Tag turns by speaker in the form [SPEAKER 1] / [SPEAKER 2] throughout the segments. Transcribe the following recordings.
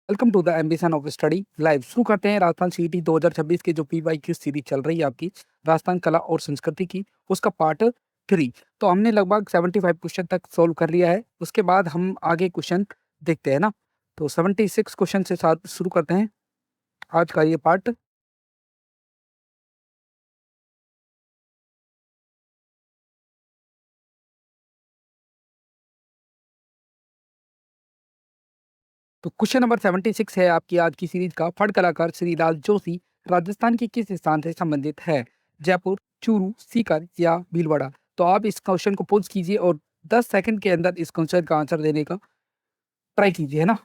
[SPEAKER 1] Welcome to the ambition of study live. शुरू करते हैं राजस्थान सीईटी 2026 की जो पीवाईक्यू सीरीज चल रही है आपकी राजस्थान कला और संस्कृति की, उसका पार्ट 3। तो हमने लगभग 75 क्वेश्चन तक सोल्व कर लिया है। उसके बाद हम आगे क्वेश्चन देखते हैं ना। तो 76 क्वेश्चन से साथ शुरू करते हैं आज का ये पार्ट। तो क्वेश्चन नंबर 76 है आपकी आज की सीरीज का। फड़ कलाकार श्री लाल जोशी राजस्थान के किस स्थान से संबंधित है? जयपुर, चूरू, सीकर या भीलवाड़ा? तो आप इस क्वेश्चन को पोज कीजिए और 10 सेकंड के अंदर इस क्वेश्चन का आंसर देने का ट्राई कीजिए, है ना।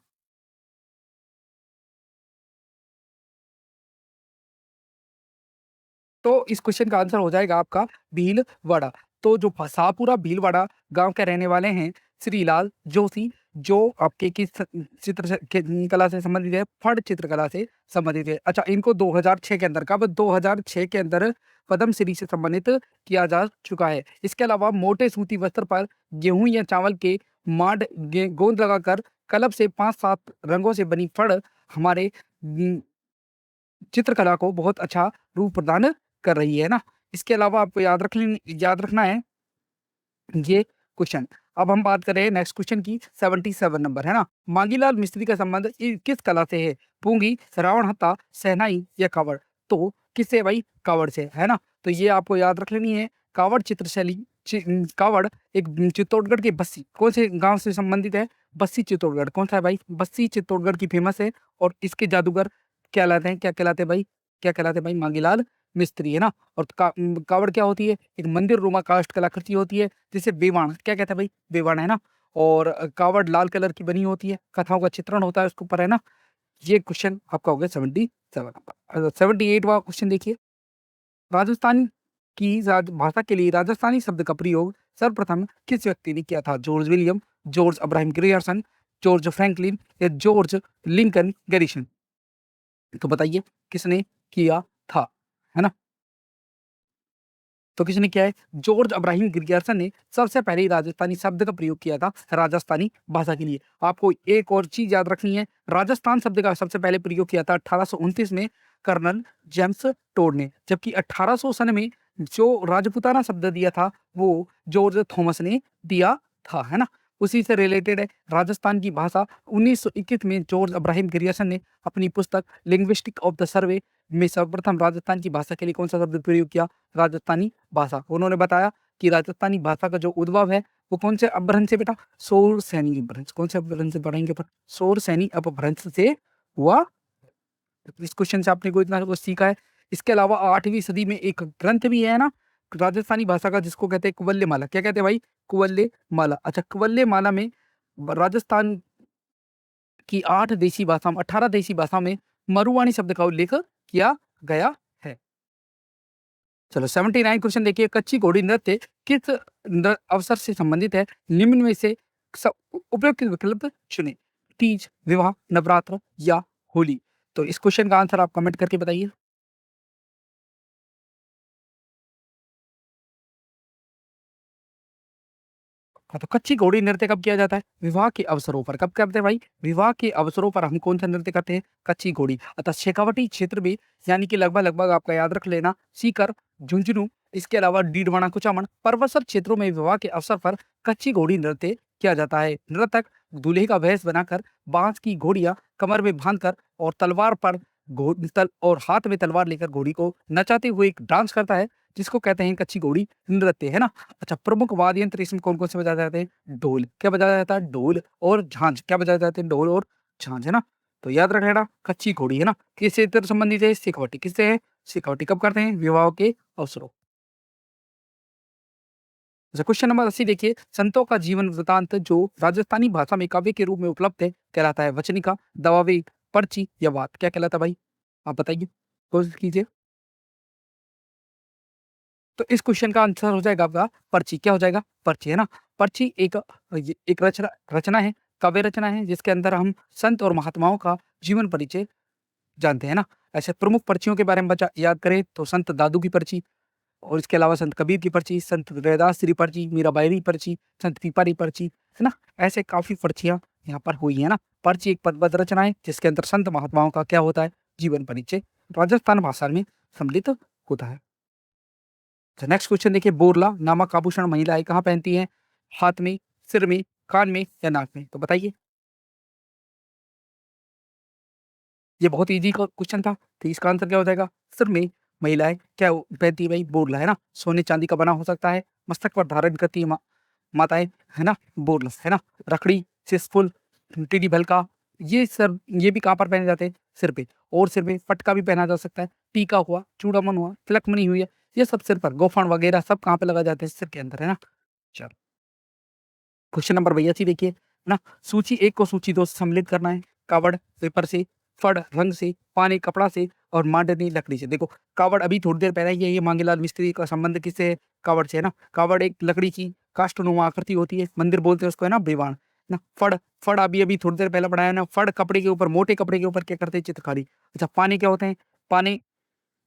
[SPEAKER 1] तो इस क्वेश्चन का आंसर हो जाएगा आपका भीलवाड़ा। तो जो शाहपुरा भीलवाड़ा गांव के रहने वाले हैं श्री लाल जोशी, जो आपके किस कला से संबंधित है? फड़ चित्रकला से संबंधित है। अच्छा, इनको 2006 के अंदर, कब? 2006 के अंदर पद्म श्री से सम्मानित किया जा चुका है। इसके अलावा मोटे सूती वस्त्र पर गेहूं या चावल के गोंद लगाकर कलब से 5-7 रंगों से बनी फड़ हमारे चित्रकला को बहुत अच्छा रूप प्रदान कर रही है ना। इसके अलावा आपको याद रखना है ये क्वेश्चन। अब हम बात कर रहे हैं नेक्स्ट क्वेश्चन की, 77 नंबर, है ना। मांगीलाल मिस्त्री का संबंध किस कला से है? पूंगी, श्रावण हत्था, शहनाई या कावड़? तो किससे भाई? कावड़ से, है ना। तो ये आपको याद रख लेनी है। कावड़ चित्रशैली कावड़ एक चित्तौड़गढ़ के बस्सी कौन से गांव से संबंधित है? बस्सी चित्तौड़गढ़। कौन सा है भाई? बस्सी चित्तौड़गढ़ की फेमस है। और इसके जादूगर कहलाते हैं, क्या कहलाते हैं भाई? क्या कहलाते हैं भाई? मांगीलाल मिस्त्री, है ना। और कावड़ क्या होती है? एक मंदिर रोमा कास्ट कलाकृति होती है जिसे बेवाण क्या कहते हैं भाई? बेवाण, है ना। और कावड़ लाल कलर की बनी होती है, कथाओं का चित्रण होता है उसके ऊपर, है ना। ये क्वेश्चन आपका हो गया 77 नंबर। 78वां क्वेश्चन देखिए। राजस्थान की भाषा के लिए राजस्थानी शब्द का प्रयोग सर्वप्रथम किस व्यक्ति ने किया था? George William, George Abraham Grierson, George Franklin या जॉर्ज लिंकन गैरिसन? तो बताइए किसने किया था, है ना। तो किसने किया है? जॉर्ज अब्राहम ग्रियर्सन ने सबसे पहले राजस्थानी शब्द का प्रयोग किया था राजस्थानी भाषा के लिए। आपको एक और चीज याद रखनी है, राजस्थान शब्द का सबसे पहले प्रयोग किया था 1829 में कर्नल जेम्स टोड ने, जबकि 1800 सन में जो राजपुताना शब्द दिया था वो जॉर्ज थॉमस ने दिया था, है ना। उसी से रिलेटेड है राजस्थान की भाषा। 1921 में जॉर्ज अब्राहम ग्रियर्सन ने अपनी पुस्तक लिंग्विस्टिक ऑफ द सर्वे में सर्वप्रथम राजस्थान की भाषा के लिए कौन सा शब्द प्रयोग किया? राजस्थानी भाषा। उन्होंने बताया कि राजस्थानी भाषा का जो उद्भव है वो कौन से अपभ्रंश से बेटा? शोर सैनी अपभ्रंश। कौन से अपभ्रंश से पढ़ेंगे पर? शोर सैनी अपभ्रंश से हुआ। तो इस क्वेश्चन से आपने को इतना कुछ सीखा है। इसके अलावा 8वीं सदी में एक ग्रंथ भी है ना राजस्थानी भाषा का, जिसको कहते हैं कुवल्य माला। क्या कहते हैं भाई? कुवल्य माला। अच्छा, कुवल्य माला में राजस्थान की 8 देशी भाषा 18 देशी भाषा में मरुवाणी शब्द का उल्लेख किया गया है। चलो 79 क्वेश्चन देखिए। कच्ची घोड़ी नृत्य किस अवसर से संबंधित है? निम्न में से उपयुक्त विकल्प चुने। तीज, विवाह, नवरात्र या होली? तो इस क्वेश्चन का आंसर आप कमेंट करके बताइए। हाँ, तो कच्ची घोड़ी नृत्य कब किया जाता है? विवाह के अवसरों पर। कब करते हैं भाई? विवाह के अवसरों पर हम कौन सा नृत्य करते हैं? कच्ची घोड़ी। अतः शेखावटी क्षेत्र में, यानी कि लगभग लगभग आपका याद रख लेना, सीकर, झुंझुनू, इसके अलावा डीडवाना कुचामन पर्वत क्षेत्रों में विवाह के अवसर पर कच्ची घोड़ी नृत्य किया जाता है। नृतक दूल्हे का भेष बनाकर बांस की घोड़ियां कमर में बांधकर और तलवार पर और हाथ में तलवार लेकर घोड़ी को नचाते हुए एक डांस करता है, जिसको कहते हैं कच्ची घोड़ी नृत्य, है ना। अच्छा, प्रमुख वाद्य यंत्र इसमें कौन कौन से बजाए जाते हैं? ढोल। क्या बजाया जाता है? ढोल और झांझ। क्या बजाए जाते हैं? ढोल और झांझ, है ना। तो याद रख लेना कच्ची घोड़ी, है ना। किस क्षेत्र से संबंधित है? शेखावटी। किससे है? शेखावटी। कब करते हैं? विवाह के अवसरों। अच्छा, क्वेश्चन नंबर 80 देखिए। संतों का जीवन वृतांत जो राजस्थानी भाषा में काव्य के रूप में उपलब्ध है कहलाता है वचनिका, दवावेग, पर्ची या वाद? क्या कहलाता है भाई? आप बताइए, कोशिश कीजिए। तो इस क्वेश्चन का आंसर हो जाएगा आपका पर्ची। क्या हो जाएगा? पर्ची, है ना। पर्ची एक रचना रचना है, काव्य रचना है, जिसके अंदर हम संत और महात्माओं का जीवन परिचय जानते हैं ना। ऐसे प्रमुख पर्चियों के बारे में बचा याद करें तो संत दादू की पर्ची, और इसके अलावा संत कबीर की पर्ची, संत रैदास जी पर्ची, मीराबाई की पर्ची, संत पीपारी पर्ची, है ना? ऐसे काफ़ी पर्चियाँ यहाँ पर हुई हैं ना। पर्ची एक पदबद्ध रचना है जिसके अंदर संत महात्माओं का क्या होता है? जीवन परिचय राजस्थान भाषा में सम्मिलित होता है। तो नेक्स्ट क्वेश्चन देखिए, बोरला नामक आभूषण महिलाएं कहाँ पहनती हैं? हाथ में, सिर में, कान में या नाक में? तो बताइए। ये बहुत ईज़ी क क्वेश्चन था, तो इसका आंसर क्या हो जाएगा? सिर में महिलाएँ क्या पहनती है भाई? बोरला, है ना? सोने-चांदी का बना हो सकता है, मस्तक पर धारण करती है माताएँ, है ना? बोरला, है ना? रखड़ी, सिसफुल, टीडी भलका, ये भी कहाँ पर पहने जाते हैं? सिर पे। और सिर में पटका भी पहना जा सकता है, टीका हुआ, चूड़ामन हुआ, तिलकमणि हुई है, ये सब सिर पर, गोफन वगैरह सब कहाँ पे लगाए जाते हैं? सिर के अंदर, है ना? चलो, क्वेश्चन नंबर भैया जी देखिए, है ना? सूची 1 को सूची 2 से सम्मिलित करना है। कावड़ पेपर से, फड़ रंग से, पानी कपड़ा से और मांडनी लकड़ी से। देखो, कावड़ अभी थोड़ी देर पहले ये मांगीलाल मिस्त्री का संबंध किससे है? कावड़ से, है ना? कावड़ एक लकड़ी की काष्ठनुमा आकृति होती है, मंदिर बोलते हैं उसको, है ना? बेवाण, ना? फड़ फड़ अभी थोड़ी देर पहले पढ़ाया ना, फड़ कपड़े के ऊपर, मोटे कपड़े के ऊपर क्या करते हैं? चित्रकारी। अच्छा, पानी क्या होते हैं? पानी,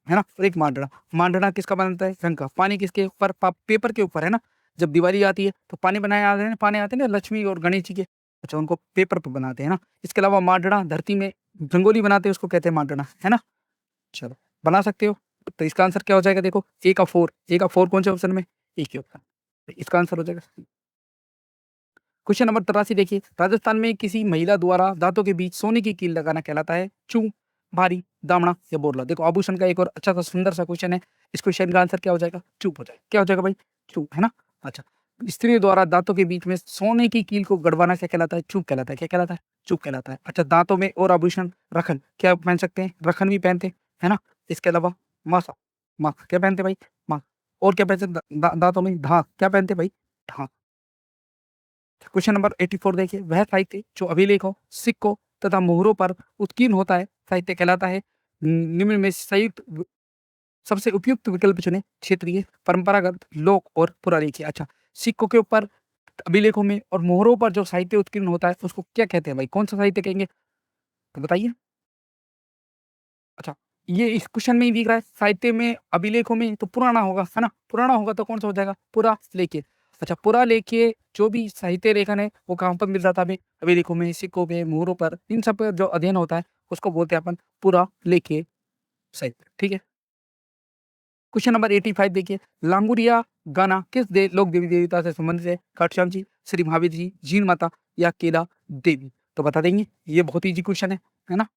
[SPEAKER 1] है ना? और एक मांडना, मांडना किसका बनता है? रंग का। पानी किसके ऊपर? पेपर के ऊपर, है ना? जब दिवाली आती है तो पानी बनाए आते हैं, पानी आते हैं ना लक्ष्मी और गणेश जी के, अच्छा उनको पेपर पे बनाते हैं ना। इसके अलावा मांडना धरती में रंगोली बनाते हैं, उसको कहते हैं मांडना, है ना? चलो, बना सकते हो। तो इसका आंसर क्या हो जाएगा? देखो, ए का फोर कौन से ऑप्शन में? एक ही ऑप्शन, तो इसका आंसर हो जाएगा। क्वेश्चन नंबर 83 देखिए, राजस्थान में किसी महिला द्वारा दांतों के बीच सोने की कील लगाना कहलाता है? चूं, भारी, दामड़ा या बोरला? देखो, आभूषण का एक और अच्छा सा सुंदर सा क्वेश्चन है। इस क्वेश्चन का आंसर क्या हो जाएगा? चूप हो जाएगा। क्या हो जाएगा भाई? चूप, है ना? अच्छा, स्त्री द्वारा दांतों के बीच में सोने की कील को गड़वाना क्या कहलाता है? चूप कहलाता है। क्या कहलाता है? चूप कहलाता है। अच्छा, दांतों में और आभूषण, रखन क्या पहन सकते हैं? रखन भी पहनते हैं, है ना? इसके अलावा मासा, मासा क्या पहनते हैं भाई? मासा। और क्या पहनते हैं? दांतों में धाक क्या पहनते हैं भाई? धाक। क्वेश्चन नंबर 84 देखिए, वह साहित्य जो अभिलेखों, सिक्कों तथा मोहरों पर उत्कीर्ण होता है साहित्य कहलाता है? निम्न में सबसे उपयुक्त विकल्प चुने। क्षेत्रीय, परंपरागत, लोक और पुरालेखीय। अच्छा, सिक्कों के ऊपर, अभिलेखों में और मोहरों पर जो साहित्य उत्कीर्ण होता है उसको क्या कहते हैं भाई? कौन सा साहित्य कहेंगे? तो बताइए। अच्छा, ये इस क्वेश्चन में ही दिख रहा है, साहित्य में, अभिलेखों में तो पुराना होगा, है ना? पुराना होगा तो कौन सा हो जाएगा? पुरालेख्य। अच्छा, पुरालेख्य जो भी साहित्य लेखन है वो कहाँ पर मिल जाता है हमें? अभिलेखों में, सिक्कों में, मोहरों पर, इन सब पर जो अध्ययन होता है उसको बोलते हैं अपन पुरालेख्य साहित्य, ठीक है? क्वेश्चन नंबर 85 देखिए, लांगुरिया गाना किस लोक देवी देवता से संबंधित है? खाटू जी, श्री महावीर जी, जीन माता या केला देवी? तो बता देंगे, ये बहुत ईजी क्वेश्चन है ना?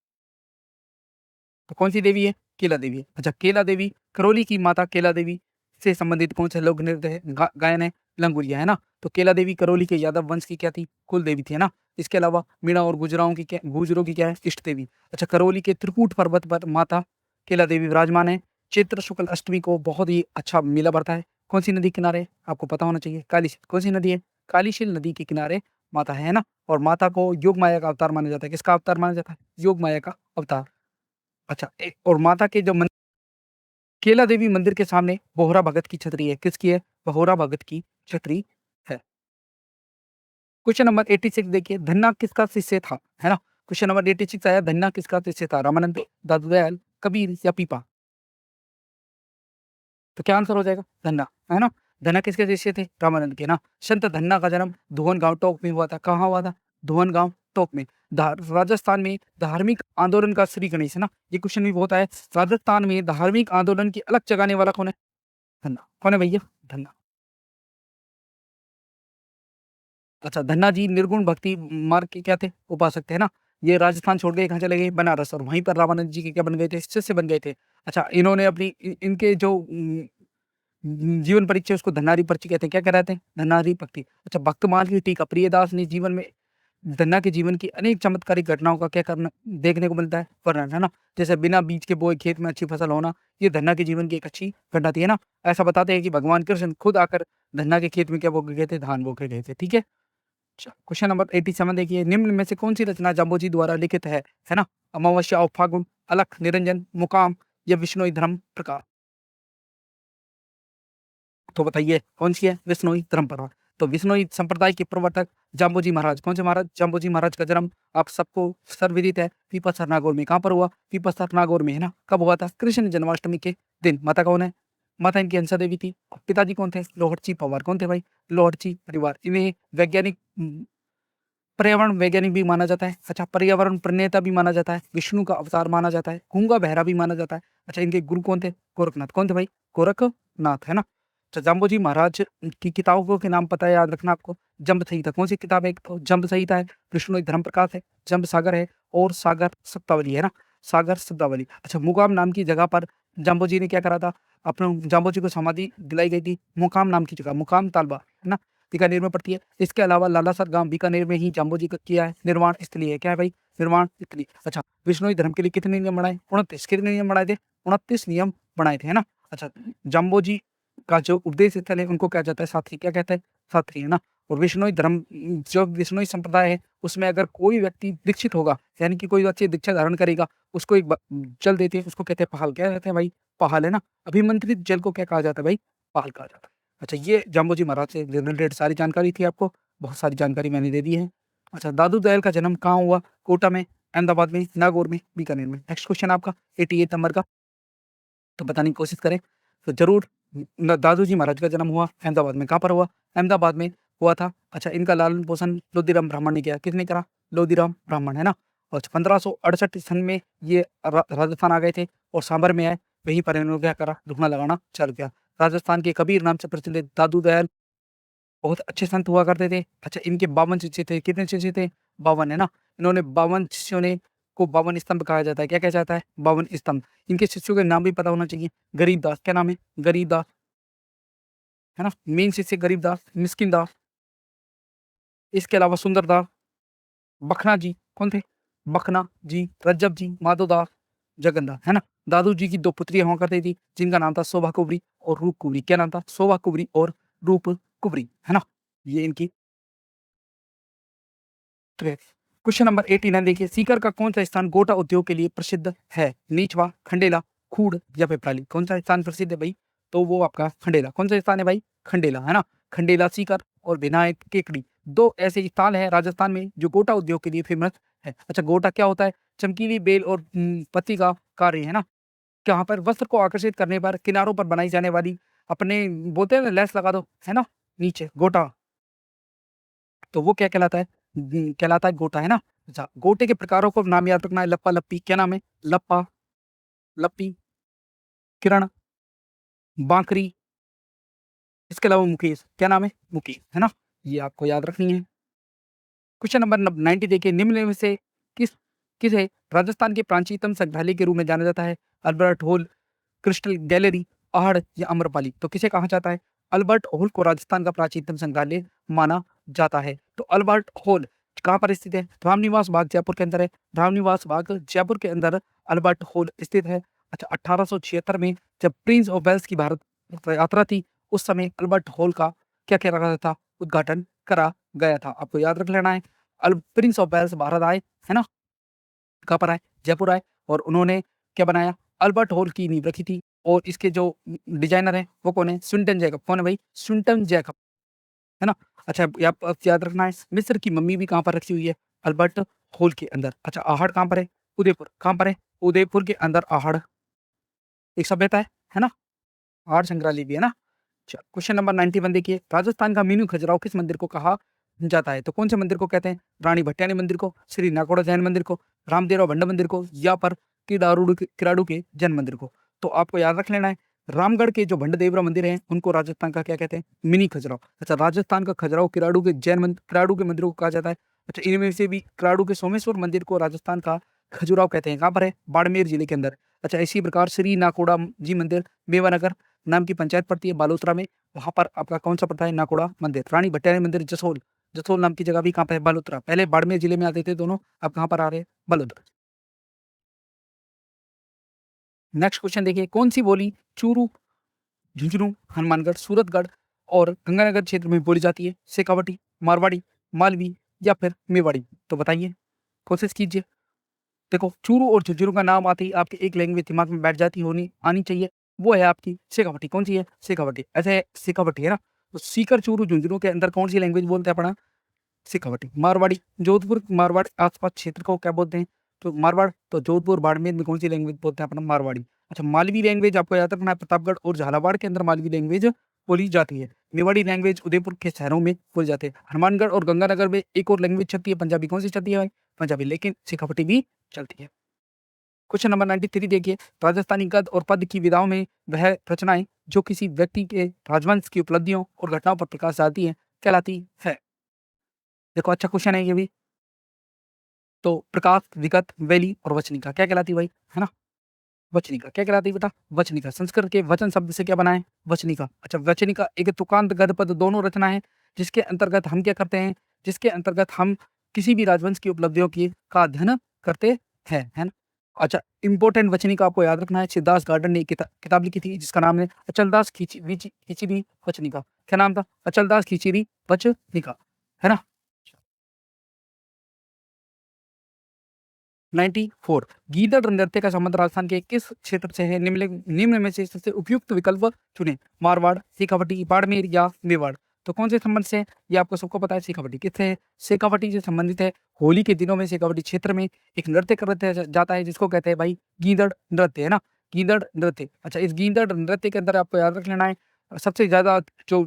[SPEAKER 1] तो कौन सी देवी है? केला देवी है। अच्छा, केला देवी, करौली की माता केला देवी से संबंधित कौन सा लोक नृत्य है? गायन है? लंगुरिया, है ना? तो केला देवी करौली के यादव वंश की क्या थी? कुल देवी थी, है ना? इसके अलावा मीणा और गुजरों की क्या है? इष्ट देवी। अच्छा, करौली के त्रिकूट पर्वत पर माता केला देवी विराजमान है। चैत्र शुक्ल अष्टमी को बहुत ही अच्छा मेला बढ़ता है। कौन सी नदी किनारे? आपको पता होना चाहिए, कालीशील। कौन सी नदी है? कालीशील नदी के किनारे माता है ना? और माता को योग माया का अवतार माना जाता है। किसका अवतार माना जाता है? योग माया का अवतार। अच्छा, एक और माता के जो केला देवी मंदिर के सामने बोहरा भगत की छतरी है। किसकी है? बोहरा भगत की छतरी है। क्वेश्चन नंबर 86 देखिए, धन्ना किसका शिष्य था? है ना? क्वेश्चन नंबर 86 आया, धन्ना किसका शिष्य था? रामानंद, दादू दयाल, कबीर या पीपा? तो क्या आंसर हो जाएगा? धन्ना, है ना? धन्ना किसके शिष्य थे? रामानंद के ना। संत धन्ना का जन्म धुवन गांव टोक में हुआ था। कहाँ हुआ था? धुवन गांव टोक में। राजस्थान में धार्मिक आंदोलन का श्री गणेश, है ना? ये क्वेश्चन भी बहुत आया, राजस्थान में धार्मिक आंदोलन की अलग जगाने वाला कौन है? धन्ना। कौन है भैया? धन्ना। अच्छा, धन्ना जी निर्गुण भक्ति मार्ग के क्या थे? उपासक थे, है ना? ये राजस्थान छोड़ के कहाँ चले गए? बनारस, और वहीं पर रामानंद जी के क्या बन गए थे? शिष्य बन गए थे। अच्छा, इन्होंने अपनी इनके जो जीवन परिचय, उसको धन्नारी पर्ची कहते हैं। क्या कहलाते हैं? धन्नारी भक्ति। अच्छा, भक्तमाल की टीका, प्रियदास ने जीवन में धन्ना के जीवन की अनेक चमत्कारिक घटनाओं का क्या करना देखने को मिलता है? वर्णन, है ना? जैसे बिना बीज के बोए खेत में अच्छी फसल होना, ये धन्ना के जीवन की एक अच्छी घटना थी, है ना? ऐसा बताते हैं कि भगवान कृष्ण खुद आकर धन्ना के खेत में क्या बो के गए थे? धान बो के गए थे, ठीक है? अच्छा, क्वेश्चन नंबर 87 देखिए, निम्न में से कौन सी रचना जाम्बोजी द्वारा लिखित है ना? अमावस्या और फागुन, अलख निरंजन, मुकाम या विष्णोई धर्म प्रकार? तो बताइए कौन सी है? विष्णोई धर्म प्रकार। तो विष्णोई संप्रदाय के प्रवर्तक जाम्बोजी महाराज। कौन से महाराज? जाम्बोजी महाराज का जन्म आप सबको सर्वविदित है, पीपलसर नागौर में। कहाँ पर हुआ? पीपलसर नागौर में, है ना? कब हुआ था? कृष्ण जन्माष्टमी के दिन। माता कौन है? माता इनकी हंसा देवी थी। पिताजी कौन थे? लोहरची पवार। कौन थे भाई? लोहरची परिवार। इन्हें वैज्ञानिक पर्यावरण वैज्ञानिक भी माना जाता है। अच्छा, पर्यावरण प्रणेता भी माना जाता है। विष्णु का अवतार माना जाता है। गूंगा बहरा भी माना जाता है। अच्छा, इनके गुरु कौन थे? गोरखनाथ। कौन थे भाई? गोरखनाथ, है ना। अच्छा, जाम्बोजी महाराज की किताबों के नाम पता है, याद रखना आपको। जंब संहिता कौन सी किताब है? एक तो जंब संहिता है, विष्णु धर्म प्रकाश है, जंब सागर है, और सागर सत्तावली है ना, सागर सत्तावली। अच्छा, मुकाम नाम की जगह पर जाम्बोजी ने क्या करा था? अपने जाम्बोजी को समाधि दिलाई गई थी मुकाम नाम की जगह, मुकाम तालबा, है ना, बीकानेर में पड़ती है। इसके अलावा लालासर गांव बीकानेर में ही जाम्बोजी का किया है निर्माण स्थली है। क्या है भाई? निर्माण स्थली। अच्छा, विष्णोई धर्म के लिए कितने नियम बनाए? 29। कितने नियम बनाए थे? 29 नियम बनाए थे, है ना। अच्छा, जाम्बोजी का जो उपदेश स्थल है उनको क्या जाता है? साथी। क्या कहता है? साथी, है ना। और विष्णोई धर्म, जो विष्णोई संप्रदाय है, उसमें अगर कोई व्यक्ति दीक्षित होगा, यानी कि कोई बच्चे दीक्षा धारण करेगा, उसको एक जल देते हैं, उसको कहते हैं पहाल। क्या कहते हैं भाई? पहाल, है ना। अभिमंत्रित जल को क्या कहा जाता है भाई? पहाल कहा जाता है। अच्छा, ये जाम्बोजी महाराज से रिलेटेड सारी जानकारी थी आपको। बहुत सारी जानकारी मैंने दे दी है। अच्छा, दादू दयाल का जन्म कहाँ हुआ? कोटा में, अहमदाबाद में, नागौर में, बीकानेर में। नेक्स्ट क्वेश्चन आपका 88 नंबर का, तो बताने की कोशिश करें तो जरूर। दादू जी महाराज का जन्म हुआ अहमदाबाद में। कहाँ पर हुआ? अहमदाबाद में हुआ था। अच्छा, इनका लालन पोषण लोदीराम ब्राह्मण ने किया। किसने करा? लोदीराम ब्राह्मण, है ना। और 1568 सन में ये राजस्थान आ गए थे और सांभर में आए। वहीं पर इन्होंने क्या करा? धुना लगाना चालू किया। राजस्थान के कबीर नाम से प्रचलित दादू दयाल बहुत अच्छे संत हुआ करते थे। अच्छा, इनके 52 शिष्य थे। कितने शिष्य थे? 52, है ना। इन्होंने 52 शिष्यों ने को 52 स्तंभ कहा जाता है। क्या कहा जाता है? 52 स्तंभ। इनके शिष्यों के नाम भी पता होना चाहिए। गरीबदास, क्या नाम है? गरीबदास, है ना। मेन शिष्य गरीबदास, मिस्किन दास, इसके अलावा सुंदरदास, बखना जी। कौन थे? बखना जी, रज्जब जी, माधोदास, जगन्नाथ, है ना। दादू जी की 2 पुत्रियां हुआ करती थी, जिनका नाम था शोभा कुबरी और रूप कुबरी। क्या नाम था? शोभा कुबरी और रूप कुबरी, है ना। ये इनकी। क्वेश्चन नंबर 89 देखिए, सीकर का कौन सा स्थान गोटा उद्योग के लिए प्रसिद्ध है? नीचवा, खंडेला, खूड़ या पिपराली। कौन सा स्थान प्रसिद्ध है भाई? तो वो आपका खंडेला। कौन सा स्थान है भाई? खंडेला, है ना। खंडेला, सीकर और विनायक केकड़ी, 2 ऐसे स्थान है राजस्थान में जो गोटा उद्योग के लिए फेमस है। अच्छा, गोटा क्या होता है? चमकीली बेल और पत्ती का कार्य, है ना। यहाँ पर वस्त्र को आकर्षित करने पर किनारों पर बनाई जाने वाली, अपने बोलते हैं ना, लेस लगा दो, है ना, नीचे गोटा, तो वो क्या कहलाता है? कहलाता है गोटा, है ना। अच्छा, गोटे के प्रकारों को नाम याद रखना है। लप्पा लप्पी। क्या नाम है? लप्पा लप्पी, किरण, बांकरी, इसके अलावा मुकेश। क्या नाम है? मुकेश, है ना। ये आपको याद रखनी है। क्वेश्चन नंबर 90 देखिए, निम्न में से किस किसे राजस्थान के प्राचीनतम संग्रहालय के रूप में जाना जाता है? Albert hall, crystal gallery, Ahar या अम्रपाली। तो किसे कहा जाता है? अल्बर्ट हॉल को राजस्थान का प्राचीनतम संग्रहालय माना जाता है। तो अल्बर्ट हॉल कहाँ पर स्थित है? रामनिवास बाग जयपुर के अंदर है। रामनिवास बाग जयपुर के अंदर अल्बर्ट हॉल स्थित है। अच्छा, 1876 में जब प्रिंस ऑफ वेल्स की भारत यात्रा थी, उस समय अल्बर्ट हॉल का क्या क्या रखा था? उद्घाटन करा गया था। आपको याद रख लेना है। प्रिंस ऑफ वेल्स भारत आए, है ना। कहाँ पर आए? जयपुर आए, और उन्होंने क्या बनाया? अल्बर्ट हॉल की नींव रखी थी। और इसके जो डिजाइनर है वो कौन है? Swinton Jacob. कौन है भाई? स्विंटन जैकब, है ना। अच्छा, आप याद रखना है, मिस्र की मम्मी भी कहाँ पर रखी हुई है? अल्बर्ट हॉल के अंदर। अच्छा, आहड़ कहाँ पर है? उदयपुर। कहाँ पर है? उदयपुर के अंदर आहड़ एक सभ्यता है ना। आहड़ संग्रहालय भी है ना। अच्छा, क्वेश्चन नंबर 91 देखिए, राजस्थान का मीनू खजुराहो किस मंदिर को कहा जाता है? तो कौन से मंदिर को कहते हैं? रानी भट्टानी मंदिर को, श्री नाकोड़ा जैन मंदिर को, रामदेवरा भंडा मंदिर को, या पर किराड़ू के जैन मंदिर को। तो आपको याद रख लेना है, रामगढ़ के जो भंडदेवरा मंदिर हैं उनको राजस्थान का क्या कहते हैं? मिनी खजुराहो। अच्छा, राजस्थान का खजुराहो किराड़ू के जैन मंदिर, किराड़ू के मंदिरों को कहा जाता है। अच्छा, इनमें से भी किराड़ू के सोमेश्वर मंदिर को राजस्थान का खजुराहो कहते हैं। कहाँ पर है? बाड़मेर जिले के अंदर। अच्छा, इसी प्रकार श्री नाकोड़ा जी मंदिर मेवानगर नाम की पंचायत पड़ती है बालोतरा में, वहां पर आपका कौन सा पड़ता है? नाकोड़ा मंदिर। रानी भट्टानी मंदिर जसोल, जसोल नाम की जगह भी कहाँ पे है? बालोतरा। पहले बाड़मेर जिले में आते थे दोनों, अब कहाँ पर आ रहे हैं? बालोतरा। नेक्स्ट क्वेश्चन देखिए, कौन सी बोली चूरू, झुंझुनू, हनुमानगढ़, सूरतगढ़ और गंगानगर क्षेत्र में बोली जाती है? शेखावटी, मारवाड़ी, मालवी या फिर मेवाड़ी। तो बताइए, कोशिश कीजिए। देखो, चूरू और झुंझुनू का नाम आते ही आपके एक लैंग्वेज दिमाग में बैठ जाती होनी आनी चाहिए, वो है आपकी शेखावटी। कौन सी है? शेखावटी। ऐसे शेखावटी, है ना। तो सीकर, चूरू, झुंझुनू के अंदर कौन सी लैंग्वेज बोलते हैं अपना? शेखावटी। मारवाड़ी, जोधपुर मारवाड़ आसपास क्षेत्र को क्या बोलते हैं? तो मारवाड़, तो जोधपुर बाड़मेर में कौन सी लैंग्वेज बोलते हैं अपना? मारवाड़ी। अच्छा, मालवी लैंग्वेज आपको याद रखना है, प्रतापगढ़ और झालावाड़ के अंदर मालवी लैंग्वेज बोली जाती है। मेवाड़ी लैंग्वेज उदयपुर के शहरों में बोले जाते हैं। हनुमानगढ़ और गंगानगर में एक और लैंग्वेज चलती है, पंजाबी। कौन सी चलती है भाई? पंजाबी, लेकिन शेखावटी भी चलती है। क्वेश्चन नंबर 93 देखिए, राजस्थानी गद्य और पद्य की विधाओं में वह रचनाएं जो किसी व्यक्ति के राजवंश की उपलब्धियों और घटनाओं पर प्रकाश डालती हैं कहलाती है? देखो अच्छा क्वेश्चन है ये भी। तो प्रकाश, विगत, वैली और वचनिका क्या कहलाती है भाई? है ना, वचनिका क्या कहलाती है बेटा? वचनिका। संस्कृत के वचन शब्द से क्या बना है? वचनिका। अच्छा, वचनिका एक तुकांत गद्य पद दोनों रचना है जिसके अंतर्गत हम क्या करते हैं? जिसके अंतर्गत हम किसी भी राजवंश की उपलब्धियों की का अध्ययन करते हैं, है ना। अच्छा, इंपॉर्टेंट वचनिका आपको याद रखना है। सिद्धार्थ गार्डन ने एक किताब लिखी थी जिसका नाम है अचलदास खिचड़ी वचनिका। क्या नाम था? अचलदास खिचड़ी वचनिका, है ना। 94, गीदड़ नृत्य का संबंध राजस्थान के किस क्षेत्र से है? निम्न में से सबसे उपयुक्त विकल्प चुने। मारवाड़, शेखावटी, बाड़मेर या मेवाड़। तो कौन से संबंध से है? ये आपको सबको पता है। शेखावटी किससे है? शेखावटी से संबंधित है। होली के दिनों में शेखावटी क्षेत्र में एक नृत्य कर जाता है जिसको कहते हैं भाई गीदड़ नृत्य, है ना। गीदड़ नृत्य। अच्छा, इस गीदड़ नृत्य के अंदर आपको याद रख लेना है, सबसे ज्यादा जो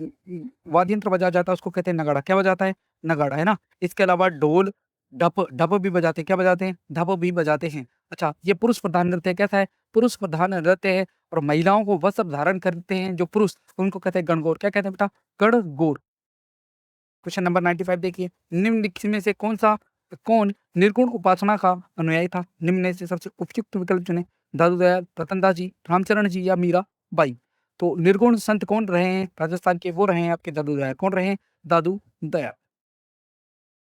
[SPEAKER 1] वाद्य यंत्र बजाया जाता है उसको कहते हैं नगाड़ा। क्या बजाता है? नगाड़ा, है ना। इसके अलावा ढोल, ढप ढप भी बजाते हैं। क्या बजाते हैं? ढप भी बजाते हैं। अच्छा, ये पुरुष प्रधान नृत्य कैसा है? पुरुष प्रधान नृत्य है। और महिलाओं को वस्त्र धारण करते हैं जो पुरुष, उनको कहते हैं गणगौर। क्या कहते हैं बेटा? गणगौर। क्वेश्चन नंबर 95 देखिए, निम्नलिखित में से कौन निर्गुण उपासना का अनुयायी था? निम्न में से सबसे उपयुक्त विकल्प चुने। दादू दयाल, रतनदास जी, रामचरण जी या मीरा बाई। तो निर्गुण संत कौन रहे हैं राजस्थान के? वो रहे हैं आपके दादू दयाल। कौन रहे हैं? दादू दयाल।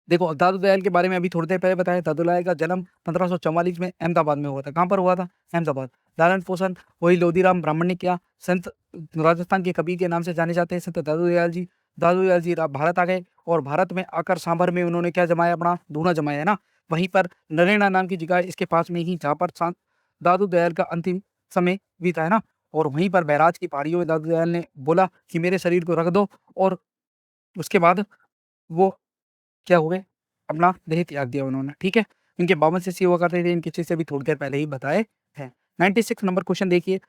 [SPEAKER 1] देखो, दादू दयाल के बारे में अभी थोड़ी देर पहले बताया। दादू दयाल का जन्म 1544 में अहमदाबाद में हुआ था। कहाँ पर हुआ था? अहमदाबाद। लालन पोषण वही लोधीराम ब्राह्मण ने किया। संत राजस्थान के कबीर के नाम से जाने जाते हैं संत दादू दयाल जी। दादू दयाल जी भारत आ गए और भारत में आकर सांभर में उन्होंने क्या जमाया? अपना धूना जमाया, है ना। वहीं पर नरेना नाम की जगह इसके पास में ही, जहाँ पर दादू दयाल का अंतिम समय बीता, है ना। और वहीं पर बैराज की पहाड़ियों में दादू दयाल ने बोला कि मेरे शरीर को रख दो, और उसके बाद वो क्या हुए? अपना देह त्याग दिया उन्होंने, ठीक है। इनके 52 शिष्य हुआ करते थे। इनके शिष्य भी थोड़ी देर पहले ही बताए हैं। 96 नंबर क्वेश्चन देखिए,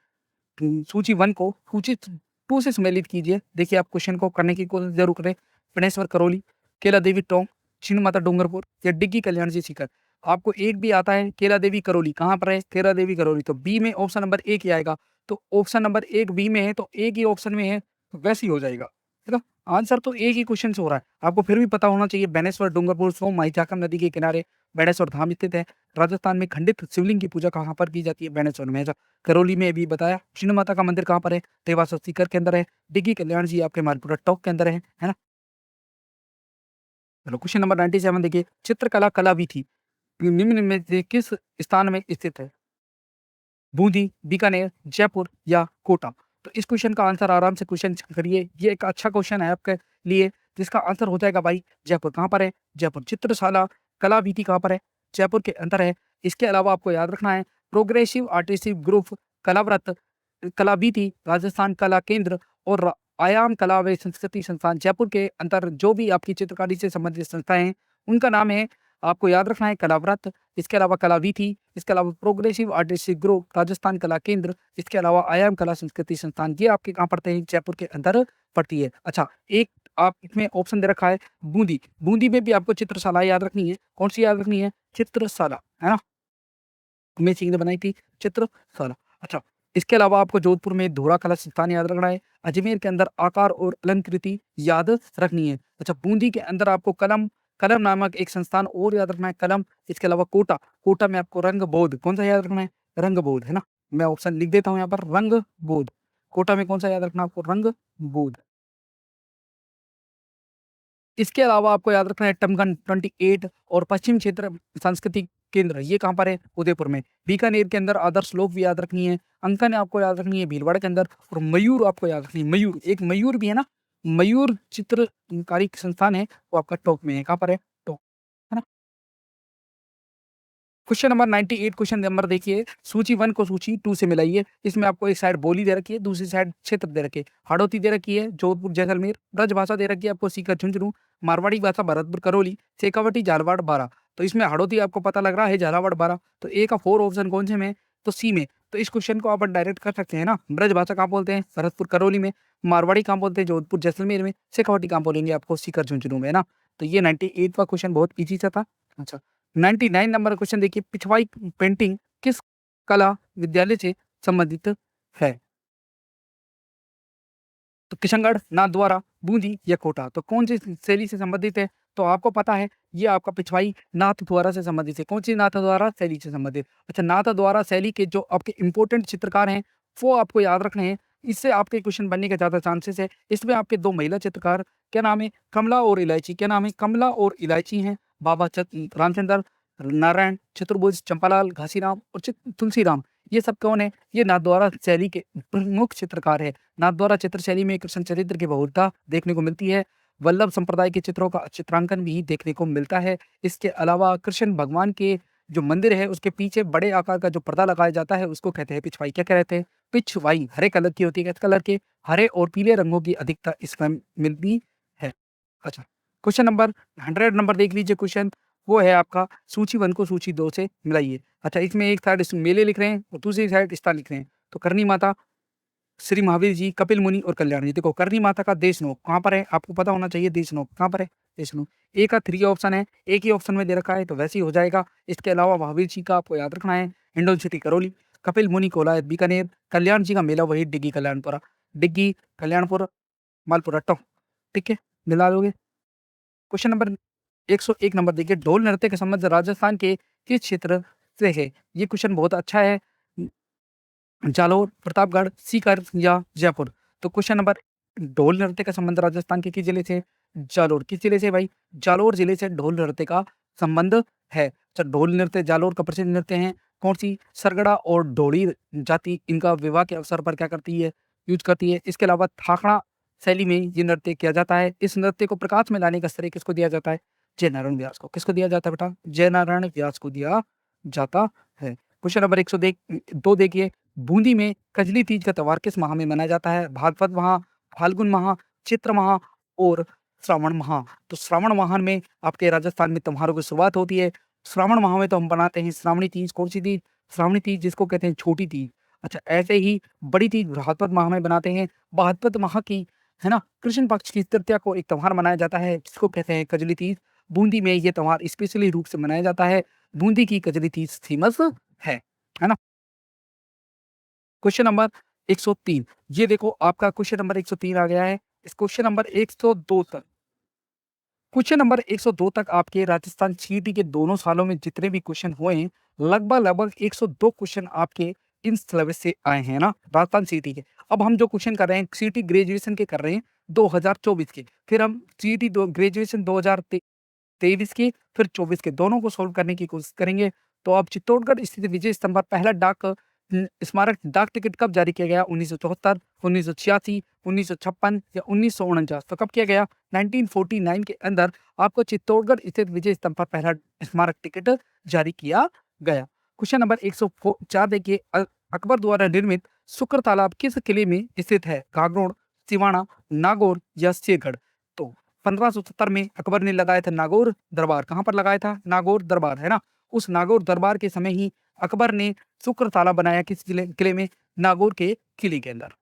[SPEAKER 1] सूची 1 को सूची 2 से सम्मिलित कीजिए। देखिए, आप क्वेश्चन को करने की कोशिश जरूर करें। गणेश्वर करौली, केला देवी टोंग, छिन्न माता डूंगरपुर या डिग्गी कल्याण जी सीकर। आपको एक भी आता है केला देवी करौली, कहाँ पर है केला देवी करौली? तो बी में ऑप्शन नंबर 1 ही आएगा। तो ऑप्शन नंबर 1 बी में है, तो एक ही ऑप्शन में है, तो वैसे ही हो जाएगा, है ना। आंसर तो एक ही क्वेश्चन से हो रहा है। आपको फिर भी पता होना चाहिए। बेनेश्वर डूंगरपुर सोम माहीचाकम नदी के किनारे बेनेश्वर धाम स्थित है। राजस्थान में खंडित शिवलिंग की पूजा कहाँ पर की जाती है? बेनेश्वर में। करौली में भी बताया। छिन्न माता का मंदिर कहाँ पर है? देवास और सीकर के अंदर है। डिग्गी कल्याण जी आपके मालपुरा टॉप के अंदर है ना। चलो, क्वेश्चन नंबर 97 देखिए, चित्रकला कला भी थी निम्न में से किस स्थान में स्थित है? बूंदी, बीकानेर, जयपुर या कोटा। तो इस क्वेश्चन का आंसर आराम से क्वेश्चन करिए। ये एक अच्छा क्वेश्चन है आपके लिए, जिसका आंसर हो जाएगा भाई जयपुर। कहाँ पर है? जयपुर। चित्रशाला कला वीथी कहाँ पर है? जयपुर के अंदर है। इसके अलावा आपको याद रखना है, प्रोग्रेसिव आर्टिस्टिक ग्रुप कलाव्रत, कला वीथी, राजस्थान कला केंद्र और आयाम कला व संस्कृति संस्थान जयपुर के अंदर जो भी आपकी चित्रकारी से संबंधित संस्थाएं हैं उनका नाम है, आपको याद रखना है, कलाव्रत। इसके अलावा कला वीथी, इसके अलावा प्रोग्रेसिव आर्टिस्टिक ग्रुप, राजस्थान कला केंद्र, इसके अलावा आयाम कला संस्कृति संस्थान। ये आपके कहाँ पड़ते हैं? जयपुर के अंदर पड़ती है। अच्छा, एक आप इसमें ऑप्शन दे रखा है बूंदी। बूंदी में भी आपको चित्रशाला याद रखनी है। कौन सी याद रखनी है? चित्रशाला, है ना। उमेश सिंह ने बनाई थी चित्रशाला। अच्छा, इसके अलावा आपको जोधपुर में धोरा कला संस्थान याद रखना है। अजमेर के अंदर आकार और अलंकृति याद रखनी है। अच्छा, बूंदी के अंदर आपको कलम कलम नामक एक संस्थान और याद रखना है, कलम। इसके अलावा कोटा, कोटा में आपको रंगबोध, कौन सा याद रखना है? रंगबोध, है ना। मैं ऑप्शन लिख देता हूँ यहाँ पर, रंगबोध। कोटा में कौन सा याद रखना है आपको? रंगबोध। इसके अलावा आपको याद रखना है टमगन 28 और पश्चिम क्षेत्र सांस्कृतिक केंद्र, ये कहाँ पर है? उदयपुर में। बीकानेर के अंदर आदर्श लोक भी याद रखनी है। अंकन आपको याद रखनी है भीलवाड़ा के अंदर। और मयूर आपको याद रखनी है। मयूर, एक मयूर भी है ना, मयूर चित्रकारी संस्थान है, वो आपका टोंक में है। कहाँ पर है? टोंक, है ना। क्वेश्चन नंबर 98, क्वेश्चन नंबर देखिए, सूची 1 को सूची 2 से मिलाइए। इसमें आपको एक साइड बोली दे रखी है, दूसरी साइड क्षेत्र दे रखे। हाड़ौती दे रखी है, जोधपुर जैसलमेर। ब्रज भाषा दे रखी है आपको, सीकर झुंझुनू। मारवाड़ी भाषा भरतपुर करौली। शेखावटी झालवाड़ बारा। तो इसमें हड़ौती आपको पता लग रहा है झालावाड़ बारा, तो ए का 4 ऑप्शन कौन से में? तो सी में। तो इस क्वेश्चन को अपन डायरेक्ट कर सकते हैं ना, ब्रजभाषा कहाँ बोलते हैं? भरतपुर करौली में। मारवाड़ी कहाँ बोलते हैं? जोधपुर जैसलमेर में। शेखावाटी कहाँ बोलेंगे आपको? सीकर झुंझुनू में, है ना। तो ये 98वां क्वेश्चन बहुत ईजी सा था। अच्छा, 99 नंबर क्वेश्चन देखिए, पिछवाई पेंटिंग किस कला विद्यालय से संबंधित है? तो किशनगढ़, नाथद्वारा, बूंदी या कोटा, तो कौन सी शैली से संबंधित है? तो आपको पता है ये आपका पिछवाई नाथद्वारा से संबंधित है। कौन सी नाथद्वारा शैली से संबंधित? अच्छा, नाथद्वारा शैली के जो आपके इंपॉर्टेंट चित्रकार हैं वो आपको याद रखने हैं, इससे आपके क्वेश्चन बनने के ज्यादा चांसेस है। इसमें आपके 2 महिला चित्रकार, क्या नाम है? कमला और इलायची। क्या नाम है? कमला और इलायची हैं। बाबा रामचंद्र नारायण, चतुर्भुज, चंपालाल, घासीराम और तुलसीराम, ये सब कौन है? ये नाथद्वारा शैली के प्रमुख चित्रकार है। नाथद्वारा चित्र शैली में कृष्ण चरित्र की बहुलता देखने को मिलती है। वल्लभ संप्रदाय के चित्रों का चित्रांकन भी देखने को मिलता है। इसके अलावा कृष्ण भगवान के जो मंदिर है उसके पीछे बड़े आकार का जो पर्दा लगाया जाता है उसको कहते हैं पिछवाई। क्या कहते हैं? पिछवाई। हरे कलर की होती है। किस कलर के? हरे और पीले रंगों की अधिकता इसमें मिलती है। अच्छा, क्वेश्चन नंबर 100 नंबर देख लीजिए। क्वेश्चन वो है आपका, सूची 1 को सूची 2 से मिलाइए। अच्छा, इसमें एक साइड मेले लिख रहे हैं और दूसरी साइड स्थान लिख रहे हैं। तो करनी माता, श्री महावीर जी, कपिल मुनि और कल्याण जी। देखो, करनी माता का देशनोक कहाँ पर है? आपको पता होना चाहिए देशनोक कहाँ पर है। देशनोक ए का 3 ऑप्शन है, एक ही ऑप्शन में दे रखा है तो वैसे ही हो जाएगा। इसके अलावा महावीर जी का आपको याद रखना है हिंडोन सिटी करौली, कपिल मुनि कोलायत बीकानेर, कल्याण जी का मेला वही डिग्गी कल्याणपुरा, डिग्गी कल्याणपुर मालपुरा टो। ठीक है, मिला लोगे। क्वेश्चन नंबर 101 नंबर देखिए, ढोल नृत्य का संबंध राजस्थान के किस क्षेत्र से है? ये क्वेश्चन बहुत अच्छा है। जालोर, प्रतापगढ़, सीकर या जयपुर। तो क्वेश्चन नंबर, ढोल नृत्य का संबंध राजस्थान के किस जिले से? जालोर। किस जिले से भाई? जालोर जिले से ढोल नृत्य का संबंध है। अच्छा, ढोल नृत्य जालोर का प्रसिद्ध नृत्य है। कौन सी? सरगड़ा और ढोली जाति इनका विवाह के अवसर पर क्या करती है? यूज करती है। इसके अलावा थाखड़ा शैली में ये नृत्य किया जाता है। इस नृत्य को प्रकाश में लाने का श्रेय किसको दिया जाता है? जय नारायण व्यास को। किसको दिया जाता है बेटा? जय नारायण व्यास को दिया जाता है। क्वेश्चन नंबर 102 देखिए, बूंदी में कजली तीज का त्योहार किस माह में मनाया जाता है? भाद्रपद माह, फाल्गुन माह, चित्र माह और श्रावण माह। तो श्रावण माह में आपके राजस्थान में त्योहारों की शुरुआत होती है। श्रावण माह में तो हम बनाते हैं श्रावणी तीज। कौन सी तीज? श्रावणी तीज, जिसको कहते हैं छोटी तीज। अच्छा, ऐसे ही बड़ी तीज भाद्रपद माह में बनाते हैं। भाद्रपद माह की, है ना, कृष्ण पक्ष की तृतीया को एक त्योहार मनाया जाता है जिसको कहते हैं कजली तीज। बूंदी में ये त्योहार स्पेशली रूप से मनाया जाता है। बूंदी की कजली तीज फेमस है ना। क्वेश्चन नंबर 103, ये देखो आपका क्वेश्चन नंबर 103 आ गया है। इस क्वेश्चन नंबर 102 तक, क्वेश्चन नंबर 102 तक आपके राजस्थान सीटी के दोनों सालों में जितने भी क्वेश्चन हुए हैं, लगभग लगभग 102 क्वेश्चन आपके इन सिलेबस से आए हैं ना, राजस्थान सीटी के। अब हम जो क्वेश्चन कर रहे हैं सीटी ग्रेजुएशन के कर रहे हैं 2024 के, फिर हम सीटी ग्रेजुएशन 2023 के, फिर 24 के, दोनों को सोल्व करने की कोशिश करेंगे। तो अब चित्तौड़गढ़ स्थित विजय स्तंभ पर पहला स्मारक डाक टिकट कब जारी किया गया? 1974, 1986, 1956 या 1949। तो कब किया गया? 1949 के अंदर आपको चित्तौड़गढ़ स्थित विजय स्तंभ पर पहला स्मारक टिकट जारी किया गया। क्वेश्चन नंबर 104 देखिए, अकबर द्वारा निर्मित शुक्र तालाब किस किले में स्थित है? गागरोड, सिवाना, नागौर या शेरगढ़। तो 1570 में अकबर ने लगाया था नागौर दरबार। कहाँ पर लगाया था? नागौर दरबार, है ना। उस नागौर दरबार के समय ही अकबर ने शुक्र ताला बनाया। किस किले में? नागौर के किले के अंदर।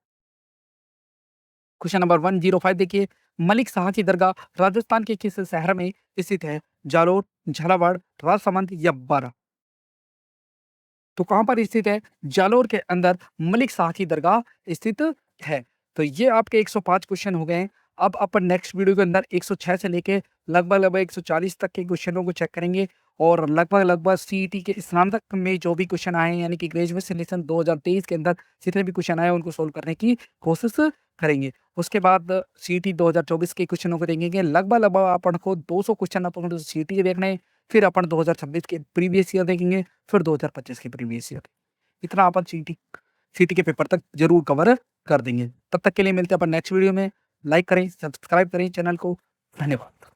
[SPEAKER 1] क्वेश्चन नंबर 105 देखिए, मलिक शाह की दरगाह राजस्थान के किस शहर में स्थित है? जालोर, झालावाड़, राजसमंद या बारा। तो कहां पर स्थित है? जालोर के अंदर मलिक शाह की दरगाह स्थित है। तो ये आपके 105 क्वेश्चन हो गए हैं। अब अपन नेक्स्ट वीडियो के अंदर 106 से लेके लगभग लगभग 140 तक के क्वेश्चनों को चेक करेंगे और लगभग लगभग सीईटी के स्नातक में जो भी क्वेश्चन आए हैं, यानी कि ग्रेजुएट सिलेक्शन 2023 के अंदर जितने भी क्वेश्चन आए हैं उनको सोल्व करने की कोशिश करेंगे। उसके बाद सीईटी 2024 के क्वेश्चनों को देखेंगे। लगभग लगभग अपन को 200 क्वेश्चन अपन को सीईटी के देखने हैं, फिर अपन 2026 के प्रीवियस ईयर देखेंगे, फिर 2025 के प्रीवियस ईयर। इतना अपन सीईटी सीटी के पेपर तक जरूर कवर कर देंगे। तब तक के लिए मिलते हैं अपन नेक्स्ट वीडियो में। लाइक करें, सब्सक्राइब करें चैनल को। धन्यवाद।